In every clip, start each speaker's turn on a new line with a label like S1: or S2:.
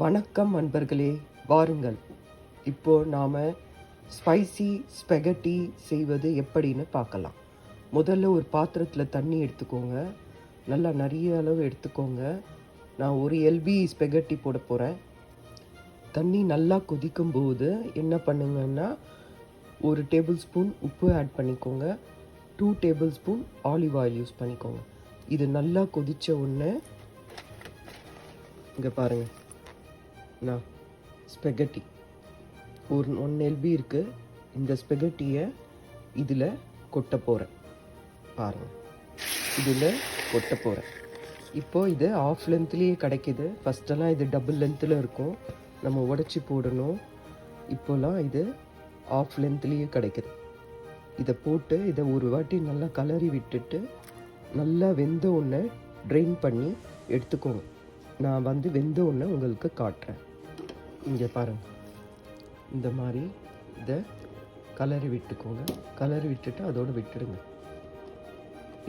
S1: வணக்கம் நண்பர்களே, வாருங்கள். இப்போ நாம் ஸ்பைசி ஸ்பெகட்டி செய்வது எப்படின்னு பார்க்கலாம். முதல்ல ஒரு பாத்திரத்தில் தண்ணி எடுத்துக்கோங்க. நல்லா நிறைய அளவு எடுத்துக்கோங்க. நான் ஒரு எல்பி ஸ்பெகட்டி போட போகிறேன். தண்ணி நல்லா கொதிக்கும் போது என்ன பண்ணுங்கன்னா, 1 டேபிள் ஸ்பூன் உப்பு ஆட் பண்ணிக்கோங்க. 2 table spoon olive oil use பண்ணிக்கோங்க. இது நல்லா கொதித்த உடனே இங்கே பாருங்கள், நான் ஸ்பெகட்டி ஒரு 1 எல்பி இருக்குது. இந்த ஸ்பெகட்டியை இதில் கொட்ட போகிறேன். பாருங்கள், இதில் கொட்ட போகிறேன். இப்போது இது ஆஃப் லென்த்லேயே கிடைக்கிது. ஃபஸ்ட்டெல்லாம் இது டபுள் லென்த்தில் இருக்கும், நம்ம உடச்சி போடணும். இப்போலாம் இது ஆஃப் லென்த்லேயே கிடைக்கிது. இதை போட்டு இதை ஒரு வாட்டி நல்லா கலரி விட்டுட்டு நல்லா வெந்த உடனே ட்ரெயின் பண்ணி எடுத்துக்கோங்க. நான் வெந்த உடனே உங்களுக்கு காட்டுறேன். இங்கே பாருங்கள், இந்த மாதிரி இதை கலரி விட்டுக்கோங்க. கலரி விட்டுட்டு அதோடு விட்டுடுங்க.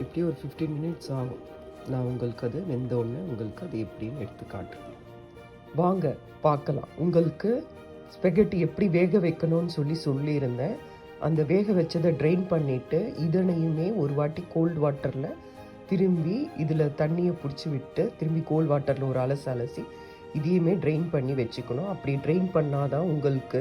S1: இப்படி ஒரு 15 மினிட்ஸ் ஆகும். நான் உங்களுக்கு அது வெந்த உடனே உங்களுக்கு அது எப்படின்னு எடுத்து காட்டுறேன். வாங்க பார்க்கலாம். உங்களுக்கு ஸ்பெகட்டி எப்படி வேக வைக்கணும்னு சொல்லியிருந்தேன். அந்த வேக வச்சதை ட்ரெயின் பண்ணிவிட்டு இதனையுமே ஒரு வாட்டி கோல்டு வாட்டரில் திரும்பி இதில் தண்ணியை பிடிச்சி விட்டு திரும்பி கோல்டு வாட்டரில் ஒரு அலசி இதையுமே ட்ரெயின் பண்ணி வச்சுக்கணும். அப்படி ட்ரெயின் பண்ணாதான் உங்களுக்கு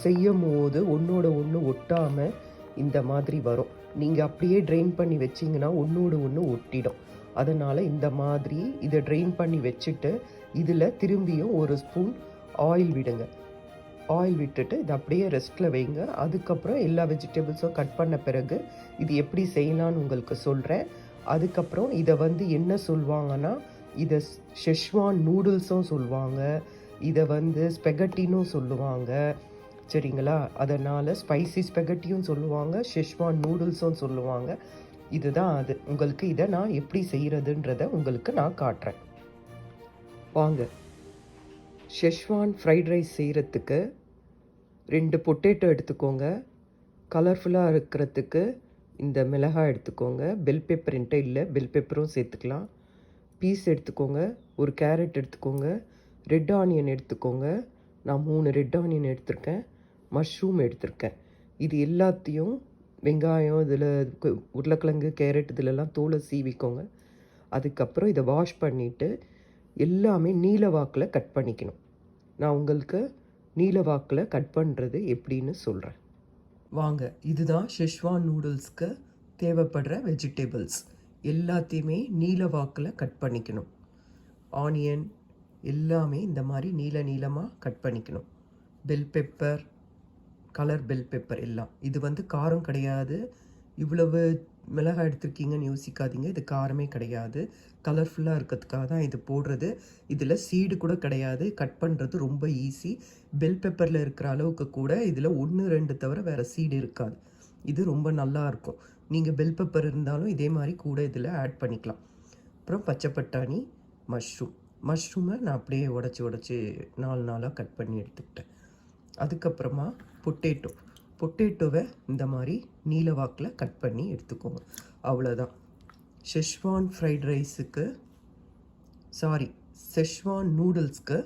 S1: செய்யும் போது ஒன்றோட ஒன்று ஒட்டாமல் இந்த மாதிரி வரும். நீங்கள் அப்படியே ட்ரெயின் பண்ணி வச்சிங்கன்னா ஒன்றோட ஒன்று ஒட்டிடும். அதனால் இந்த மாதிரி இதை ட்ரெயின் பண்ணி வச்சுட்டு இதில் திரும்பியும் 1 ஸ்பூன் ஆயில் விடுங்க. ஆயில் விட்டுட்டு இதை அப்படியே ரெஸ்ட்டில் வைங்க. அதுக்கப்புறம் எல்லா வெஜிடபிள்ஸும் கட் பண்ண பிறகு இது எப்படி செய்யலான்னு உங்களுக்கு சொல்கிறேன். அதுக்கப்புறம் இதை என்ன சொல்லுவாங்கன்னா, இதை ஷெஷ்வான் நூடுல்ஸும் சொல்லுவாங்க, இதை ஸ்பெகட்டினும் சொல்லுவாங்க. சரிங்களா? அதனால் ஸ்பைசி ஸ்பெகட்டியும் சொல்லுவாங்க, ஷெஷ்வான் நூடுல்ஸும் சொல்லுவாங்க. இதுதான் அது. உங்களுக்கு இதை நான் எப்படி செய்கிறதுன்றதை உங்களுக்கு நான் காட்டுறேன். வாங்க. ஷெஷ்வான் ஃப்ரைட் ரைஸ் செய்கிறதுக்கு 2 பொட்டேட்டோ எடுத்துக்கோங்க. கலர்ஃபுல்லாக இருக்கிறதுக்கு இந்த மிளகாய் எடுத்துக்கோங்க. பெல் பெப்பர் என்கிட்ட இல்லை, பெல் பெப்பரும் சேர்த்துக்கலாம். பீஸ் எடுத்துக்கோங்க. ஒரு கேரட் எடுத்துக்கோங்க. ரெட் ஆனியன் எடுத்துக்கோங்க. நான் 3 ரெட் ஆனியன் எடுத்திருக்கேன். மஷ்ரூம் எடுத்திருக்கேன். இது எல்லாத்தையும் வெங்காயம், இதில் உருளைக்கிழங்கு, கேரட் இதிலெல்லாம் தோலை சீவிக்கோங்க. அதுக்கப்புறம் இதை வாஷ் பண்ணிவிட்டு எல்லாமே நீல வாக்கில் கட் பண்ணிக்கணும். நான் உங்களுக்கு நீல வாக்கில் கட் பண்ணுறது எப்படின்னு சொல்கிறேன். வாங்க. இதுதான் ஷெஷ்வான் நூடுல்ஸ்க்கு தேவைப்படுற வெஜிடபிள்ஸ். எல்லாத்தையுமே நீல வாக்கில் கட் பண்ணிக்கணும். ஆனியன் எல்லாமே இந்த மாதிரி நீளமாக கட் பண்ணிக்கணும். Bell pepper, colour bell pepper எல்லாம். இது காரம் கிடையாது. இவ்வளவு மிளகாய் எடுத்துருக்கீங்கன்னு யோசிக்காதீங்க, இது காரமே கிடையாது. கலர்ஃபுல்லாக இருக்கிறதுக்காக தான் இது போடுறது. இதில் சீடு கூட கிடையாது. கட் பண்ணுறது ரொம்ப ஈஸி. பெல் பெப்பரில் இருக்கிற அளவுக்கு கூட இதில் 1, 2 தவிர வேறு சீடு இருக்காது. இது ரொம்ப நல்லாயிருக்கும். நீங்கள் பெல் பெப்பர் இருந்தாலும் இதே மாதிரி கூட இதில் ஆட் பண்ணிக்கலாம். அப்புறம் பச்சை பட்டாணி, மஷ்ரூமை நான் அப்படியே உடச்சி 4 நாளாக கட் பண்ணி எடுத்துக்கிட்டேன். அதுக்கப்புறமா பொட்டேட்டோவை இந்த மாதிரி நீல வாக்கில் கட் பண்ணி எடுத்துக்கோங்க. அவ்வளோதான். ஷெஷ்வான் ஃப்ரைட் ரைஸுக்கு ஷெஷ்வான் நூடுல்ஸ்க்கு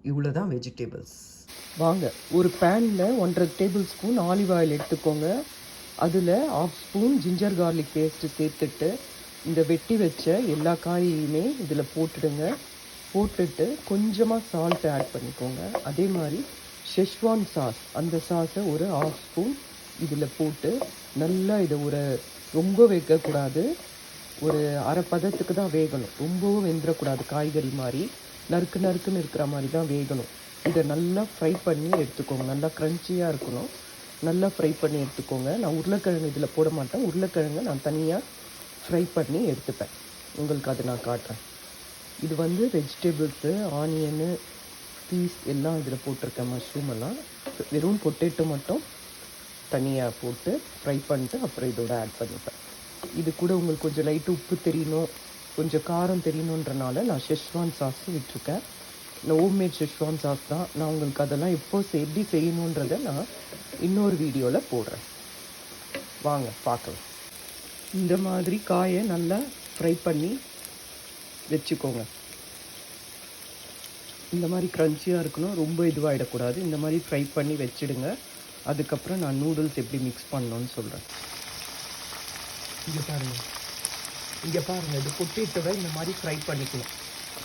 S1: இவ்வளோ தான் வெஜிடபிள்ஸ். வாங்க. ஒரு பேனில் 1.5 டேபிள் ஸ்பூன் ஆலிவ் ஆயில் எடுத்துக்கோங்க. அதில் 1/2 ஸ்பூன் ஜிஞ்சர் கார்லிக் பேஸ்ட்டு சேர்த்துட்டு இந்த வெட்டி வச்ச எல்லா காயையுமே இதில் போட்டுடுங்க. போட்டுட்டு கொஞ்சமாக சால்ட் ஆட் பண்ணிக்கோங்க. அதே மாதிரி ஷெஷ்வான் சாஸ், அந்த சாஸை ஒரு 1/2 ஸ்பூன் இதில் போட்டு நல்லா இதை ரொம்ப வைக்கக்கூடாது. ஒரு அரை பதத்துக்கு தான் வேகணும். ரொம்பவும் வெந்துடக்கூடாது. காய்கறி மாதிரி நறுக்குன்னு இருக்கிற மாதிரி தான் வேகணும். இதை நல்லா ஃப்ரை பண்ணி எடுத்துக்கோங்க. நல்லா க்ரன்ச்சியாக இருக்கணும். நல்லா ஃப்ரை பண்ணி எடுத்துக்கோங்க. நான் உருளைக்கிழங்கு இதில் போட மாட்டேன். உருளைக்கிழங்கு நான் தனியாக ஃப்ரை பண்ணி எடுத்துப்பேன். உங்களுக்கு அதை நான் காட்டுறேன். இது வெஜிடபிள்ஸு, ஆனியனு, பீஸ் எல்லாம் இதில் போட்டிருக்கேன். மஷ்ரூம் எல்லாம். வெறும் பொட்டேட்டோ மட்டும் தனியாக போட்டு ஃப்ரை பண்ணிட்டு அப்புறம் இதோட ஆட் பண்ணிப்பேன். இது கூட உங்களுக்கு கொஞ்சம் லைட்டு உப்பு தெரியணும், கொஞ்சம் காரம் தெரியணுன்றனால நான் ஷெஷ்வான் சாஸ் விட்டுருக்கேன். ஹோம்மேட் ஷெஷ்வான் சாஸ் தான். நான் உங்களுக்கு அதெல்லாம் எப்படி செய்யணுன்றதை நான் இன்னொரு வீடியோவில் போடுறேன். வாங்க பார்க்கலாம். இந்த மாதிரி காயை நல்லா ஃப்ரை பண்ணி வச்சுக்கோங்க. இந்த மாதிரி க்ரன்ச்சியாக இருக்கணும், ரொம்ப இதுவாகிடக்கூடாது. இந்த மாதிரி ஃப்ரை பண்ணி வச்சுடுங்க. அதுக்கப்புறம் நான் நூடுல்ஸ் எப்படி மிக்ஸ் பண்ணணும்னு சொல்கிறேன். இங்கே பாருங்கள், இது பொட்டேட்டோவை இந்த மாதிரி ஃப்ரை பண்ணிக்கணும்.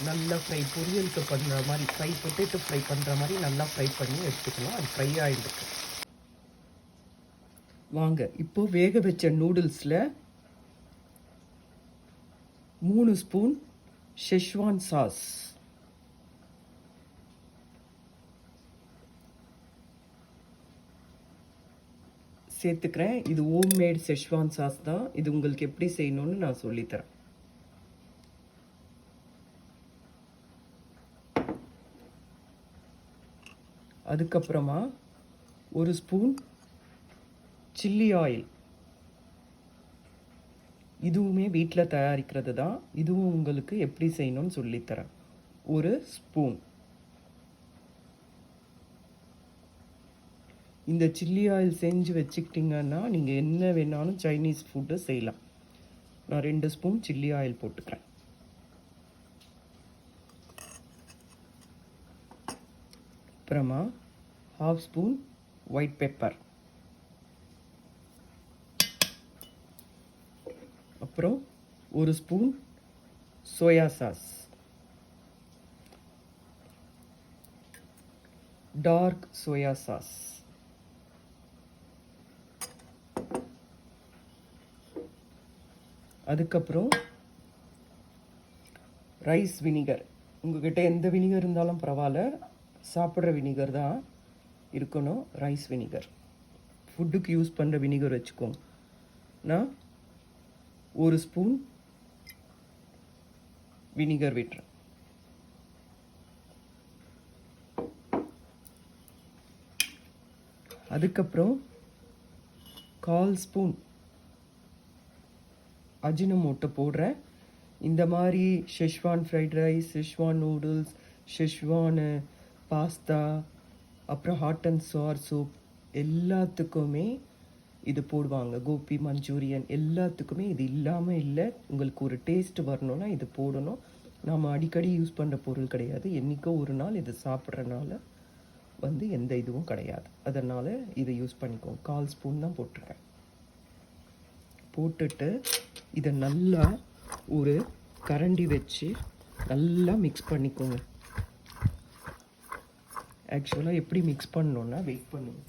S1: நல்லா ஃப்ரை, பொரியலுக்கு பண்ணுற மாதிரி பொட்டேட்டோ ஃப்ரை பண்ணுற மாதிரி நல்லா ஃப்ரை பண்ணி எடுத்துக்கணும். அது ஃப்ரை ஆகிடுது. வாங்க, இப்போது வேக வச்ச நூடுல்ஸில் 3 ஸ்பூன் ஷெஸ்வான் சாஸ், சேர்த்துக்கிறேன். இது ஹோம்மேட் ஷெஸ்வான் சாஸ் தான். இது உங்களுக்கு எப்படி செய்யணும்னு நான் சொல்லித்தரேன். அதுக்கப்புறமா 1 ஸ்பூன் சில்லி ஆயில், இதுவுமே வீட்டில் தயாரிக்கிறது தான். இதுவும் உங்களுக்கு எப்படி செய்யணும்னு சொல்லித்தரேன். 1 ஸ்பூன். இந்த சில்லி ஆயில் செஞ்சு வச்சுக்கிட்டிங்கன்னா நீங்கள் என்ன வேணாலும் சைனீஸ் ஃபுட்டு செய்யலாம். நான் 2 ஸ்பூன் சில்லி ஆயில் போட்டுக்கிறேன். அப்புறமா 1/2 ஸ்பூன் ஒயிட் பெப்பர், அப்புறம் 1 spoon soya sauce, dark soya sauce, அதுக்கப்புறம் ரைஸ் வினிகர். உங்கள்கிட்ட எந்த வினிகர் இருந்தாலும் பரவாயில்ல, சாப்பிட்ற வினிகர் தான் இருக்கணும். ரைஸ் வினிகர், ஃபுட்டுக்கு யூஸ் பண்ணுற வினிகர் வச்சுக்கோங்க. நான் 1 ஸ்பூன் வினிகர் விட்டுறேன். அதுக்கப்புறம் 1/4 ஸ்பூன் அஜினமோட்டோ போடுறேன். இந்த மாதிரி schezwan fried rice, schezwan noodles, schezwan pasta, அப்புறம் ஹாட் அண்ட் சோர் சூப் எல்லாத்துக்குமே இது போடுவாங்க. கோபி மஞ்சூரியன் எல்லாத்துக்குமே இது இல்லாமல் இல்லை. உங்களுக்கு ஒரு டேஸ்ட் வரணும்னா இது போடணும். நாம் அடிக்கடி யூஸ் பண்ணுற பொருள் கிடையாது. என்றைக்கோ ஒரு நாள் இது சாப்பிட்றனால எந்த இதுவும் கிடையாது. அதனால் இதை யூஸ் பண்ணிக்கோங்க. 1/4 ஸ்பூன் தான் போட்டிருக்கேன். போட்டுட்டு இதை நல்லா ஒரு கரண்டி வச்சு நல்லா மிக்ஸ் பண்ணிக்கோங்க. ஆக்சுவலாக எப்படி மிக்ஸ் பண்ணணுன்னா, வெயிட் பண்ணுங்க.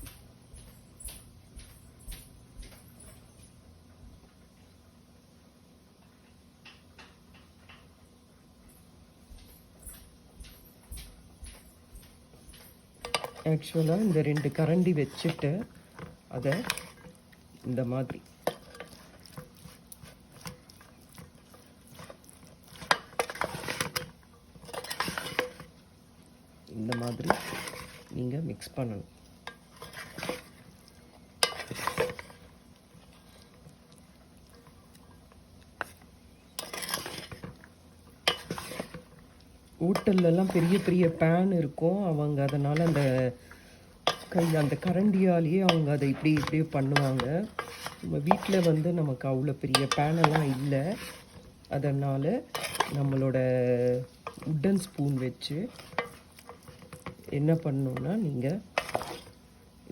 S1: ஆக்சுவலாக இந்த 2 கரண்டி வச்சுட்டு அதை இந்த மாதிரி நீங்கள் மிக்ஸ் பண்ணணும். ஹோட்டல்லலாம் பெரிய பெரிய பேன் இருக்கும். அவங்க அதனால் அந்த கரண்டியாலேயே அவங்க அதை இப்படியே பண்ணுவாங்க. நம்ம வீட்டில் நமக்கு அவ்வளோ பெரிய பேனெல்லாம் இல்லை. அதனால் நம்மளோட உட்டன் ஸ்பூன் வச்சு என்ன பண்ணணுன்னா, நீங்கள்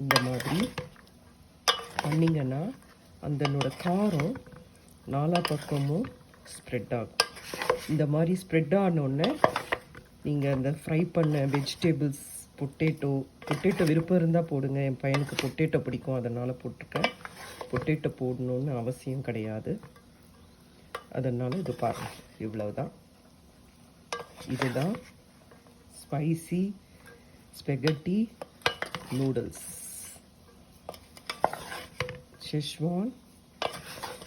S1: இந்த மாதிரி பண்ணிங்கன்னா அதனோட காரம் நாலா பக்கமும் ஸ்ப்ரெட் ஆகும். இந்த மாதிரி ஸ்ப்ரெட் ஆனோடனே நீங்கள் அந்த ஃப்ரை பண்ண வெஜிடபிள்ஸ், பொட்டேட்டோ விருப்பம் இருந்தால் போடுங்க. என் பையனுக்கு பொட்டேட்டோ பிடிக்கும், அதனால் போட்டிருக்கேன். பொட்டேட்டோ போடணுன்னு அவசியம் கிடையாது. அதனால் இது பாருங்கள், இவ்வளவுதான். இதுதான் spicy spaghetti noodles, schezwan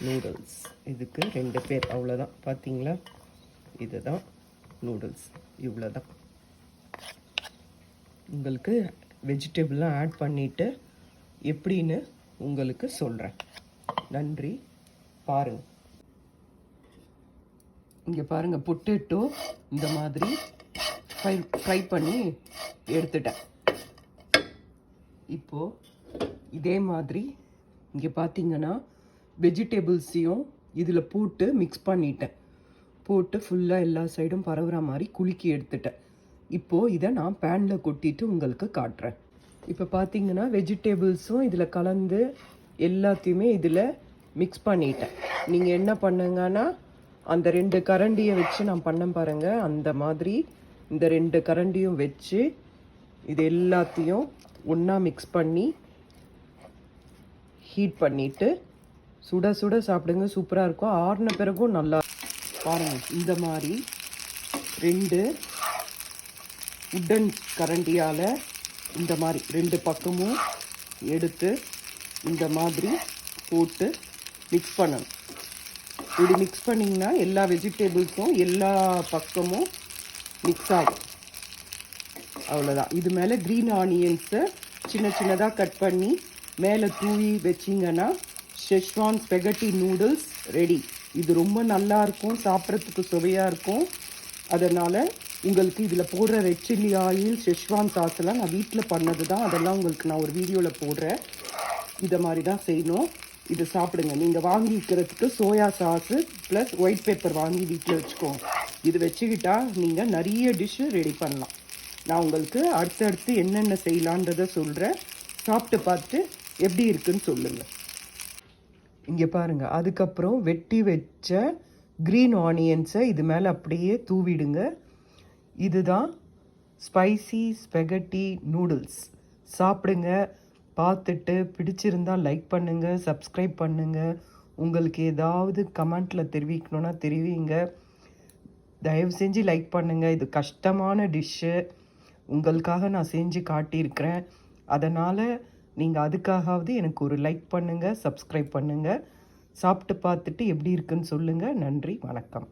S1: noodles. இதுக்கு 2 பேர், அவ்வளோதான். பார்த்தீங்களா, இதுதான் நூடுல்ஸ். இவ்வளோதான். உங்களுக்கு வெஜிடபிள்லாம் ஆட் பண்ணிவிட்டு எப்படின்னு உங்களுக்கு சொல்கிறேன். நன்றி. பாருங்கள், இங்கே பாருங்கள், பொட்டேட்டோ இந்த மாதிரி ஃப்ரை பண்ணி எடுத்துட்டேன். இப்போது இதே மாதிரி இங்கே பார்த்தீங்கன்னா வெஜிடபிள்ஸையும் இதில் போட்டு மிக்ஸ் பண்ணிட்டேன். போட்டு ஃபுல்லாக எல்லா சைடும் பரவுற மாதிரி குலுக்கி எடுத்துட்டேன். இப்போது இதை நான் பேனில் கொட்டிட்டு உங்களுக்கு காட்டுறேன். இப்போ பார்த்தீங்கன்னா வெஜிடபிள்ஸும் இதில் கலந்து எல்லாத்தையுமே இதில் மிக்ஸ் பண்ணிட்டேன். நீங்கள் என்ன பண்ணுங்கன்னா அந்த 2 கரண்டியை வச்சு நான் பண்ண பாருங்கள், அந்த மாதிரி இந்த 2 கரண்டியும் வச்சு இது எல்லாத்தையும் ஒன்றா மிக்ஸ் பண்ணி ஹீட் பண்ணிவிட்டு சுட சுட சாப்பிடுங்க. சூப்பராக இருக்கும். ஆறின பிறகும் நல்லா பாருங்கள். இந்த மாதிரி 2 உட்டன் கரண்டியால் இந்த மாதிரி 2 பக்கமும் எடுத்து இந்த மாதிரி போட்டு மிக்ஸ் பண்ணணும். இப்படி மிக்ஸ் பண்ணிங்கன்னா எல்லா வெஜிடபிள்ஸும் எல்லா பக்கமும் மிக்ஸ் ஆகும். அவ்வளோதான். இது மேலே க்ரீன் ஆனியன்ஸை சின்ன சின்னதாக கட் பண்ணி மேலே தூவி வச்சிங்கன்னா ஷெஸ்வான் ஸ்பெகட்டி நூடுல்ஸ் ரெடி. இது ரொம்ப நல்லாயிருக்கும், சாப்பிட்றதுக்கு சுவையாக இருக்கும். அதனால் உங்களுக்கு இதில் போடுற ரெட் சில்லி ஆயில், ஷெஸ்வான் சாஸ்லாம் நான் வீட்டில் பண்ணது தான். அதெல்லாம் உங்களுக்கு நான் ஒரு வீடியோவில் போடுறேன். இதை மாதிரி தான் செய்யணும். இது சாப்பிடுங்க. நீங்கள் வாங்கிக்கிறதுக்கு soya sauce plus white pepper வாங்கி வீட்டில் வச்சுக்கோங்க. இது வச்சுக்கிட்டா நீங்கள் நிறைய டிஷ்ஷு ரெடி பண்ணலாம். நான் உங்களுக்கு அடுத்தடுத்து என்னென்ன செய்யலான்றதை சொல்கிறேன். சாப்பிட்டு பார்த்துட்டு எப்படி இருக்குன்னு சொல்லுங்கள். இங்கே பாருங்கள். அதுக்கப்புறம் வெட்டி வச்ச க்ரீன் ஆனியன்ஸை இது மேலே அப்படியே தூவிடுங்க. இதுதான் ஸ்பைசி ஸ்பெகட்டி நூடுல்ஸ். சாப்பிடுங்க. பார்த்துட்டு பிடிச்சிருந்தால் லைக் பண்ணுங்கள், சப்ஸ்கிரைப் பண்ணுங்கள். உங்களுக்கு ஏதாவது கமெண்ட்டில் தெரிவிக்கணுன்னா தெரிவிங்க. தயவு செஞ்சு லைக் பண்ணுங்கள். இது கஷ்டமான டிஷ்ஷு, உங்களுக்காக நான் செஞ்சு காட்டியிருக்கிறேன். அதனால் நீங்கள் அதுக்காகவது எனக்கு ஒரு லைக் பண்ணுங்கள், சப்ஸ்கிரைப் பண்ணுங்கள். சாப்பிட்டு பார்த்துட்டு எப்படி இருக்குன்னு சொல்லுங்கள். நன்றி, வணக்கம்.